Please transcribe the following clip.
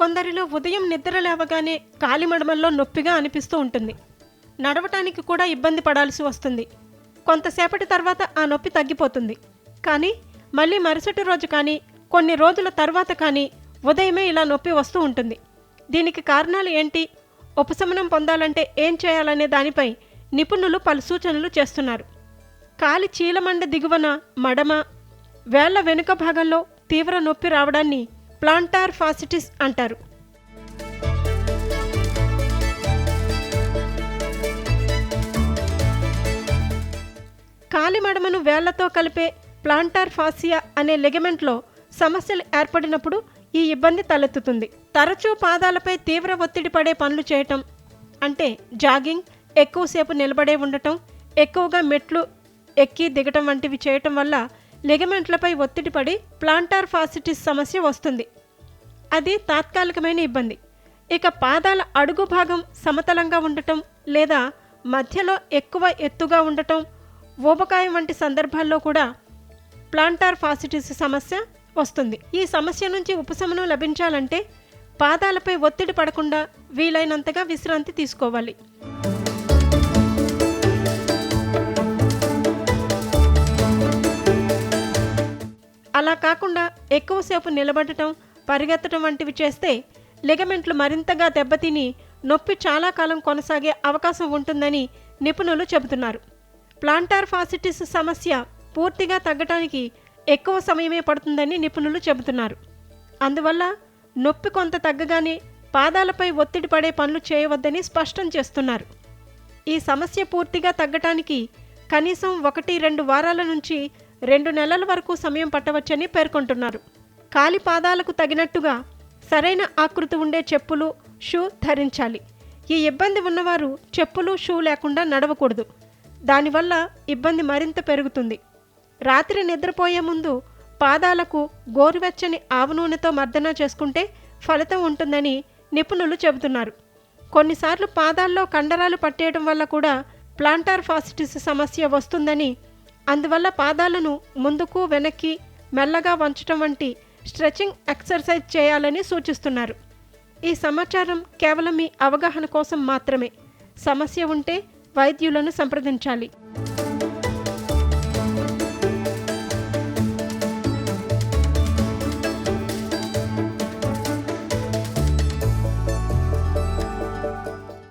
కొందరిలో ఉదయం నిద్ర లేవగానే కాలిమడమల్లో నొప్పిగా అనిపిస్తూ ఉంటుంది. నడవటానికి కూడా ఇబ్బంది పడాల్సి వస్తుంది. కొంతసేపటి తర్వాత ఆ నొప్పి తగ్గిపోతుంది. కానీ మళ్ళీ మరుసటి రోజు కానీ కొన్ని రోజుల తర్వాత కానీ ఉదయమే ఇలా నొప్పి వస్తూ ఉంటుంది. దీనికి కారణాలు ఏంటి, ఉపశమనం పొందాలంటే ఏం చేయాలనే దానిపై నిపుణులు పలు సూచనలు చేస్తున్నారు. కాలి చీలమండ దిగువన మడమ, వేళ్ల వెనుక భాగంలో తీవ్ర నొప్పి రావడాన్ని ప్లాంటార్ ఫాసిటిస్ అంటారు. కాలి మడమను వేళ్లతో కలిపే ప్లాంటార్ ఫాసియా అనే లిగమెంట్లో సమస్యలు ఏర్పడినప్పుడు ఈ ఇబ్బంది తలెత్తుతుంది. తరచూ పాదాలపై తీవ్ర ఒత్తిడి పడే పనులు చేయటం, అంటే జాగింగ్, ఎక్కువసేపు నిలబడే ఉండటం, ఎక్కువగా మెట్లు ఎక్కి దిగటం వంటివి చేయటం వల్ల లిగమెంట్లపై ఒత్తిడి పడి ప్లాంటార్ ఫాసిటిస్ సమస్య వస్తుంది. అది తాత్కాలికమైన ఇబ్బంది. ఇక పాదాల అడుగు భాగం సమతలంగా ఉండటం లేదా మధ్యలో ఎక్కువ ఎత్తుగా ఉండటం, ఊబకాయం వంటి సందర్భాల్లో కూడా ప్లాంటార్ ఫాసిటిస్ సమస్య వస్తుంది. ఈ సమస్య నుంచి ఉపశమనం లభించాలంటే పాదాలపై ఒత్తిడి పడకుండా వీలైనంతగా విశ్రాంతి తీసుకోవాలి. అలా కాకుండా ఎక్కువసేపు నిలబడటం, పరిగెత్తడం వంటివి చేస్తే లిగమెంట్లు మరింతగా దెబ్బతిని నొప్పి చాలా కాలం కొనసాగే అవకాశం ఉంటుందని నిపుణులు చెబుతున్నారు. ప్లాంటార్ ఫాసిటిస్ సమస్య పూర్తిగా తగ్గటానికి ఎక్కువ సమయమే పడుతుందని నిపుణులు చెబుతున్నారు. అందువల్ల నొప్పి కొంత తగ్గగానే పాదాలపై ఒత్తిడి పడే పనులు చేయవద్దని స్పష్టం చేస్తున్నారు. ఈ సమస్య పూర్తిగా తగ్గటానికి కనీసం 1-2 వారాల నుంచి 2 నెలల వరకు సమయం పట్టవచ్చని పేర్కొంటున్నారు. కాలి పాదాలకు తగినట్టుగా సరైన ఆకృతి ఉండే చెప్పులు, షూ ధరించాలి. ఈ ఇబ్బంది ఉన్నవారు చెప్పులు, షూ లేకుండా నడవకూడదు. దానివల్ల ఇబ్బంది మరింత పెరుగుతుంది. రాత్రి నిద్రపోయే ముందు పాదాలకు గోరువెచ్చని ఆవు నూనెతో మర్దన చేసుకుంటే ఫలితం ఉంటుందని నిపుణులు చెబుతున్నారు. కొన్నిసార్లు పాదాల్లో కండరాలు పట్టేయడం వల్ల కూడా ప్లాంటార్ ఫాసిటిస్ సమస్య వస్తుందని, అందువల్ల పాదాలను ముందుకు వెనక్కి మెల్లగా వంచటం వంటి స్ట్రెచింగ్ ఎక్సర్సైజ్ చేయాలని సూచిస్తున్నారు. ఈ సమాచారం కేవలం మీ అవగాహన కోసం మాత్రమే. సమస్య ఉంటే వైద్యులను సంప్రదించాలి.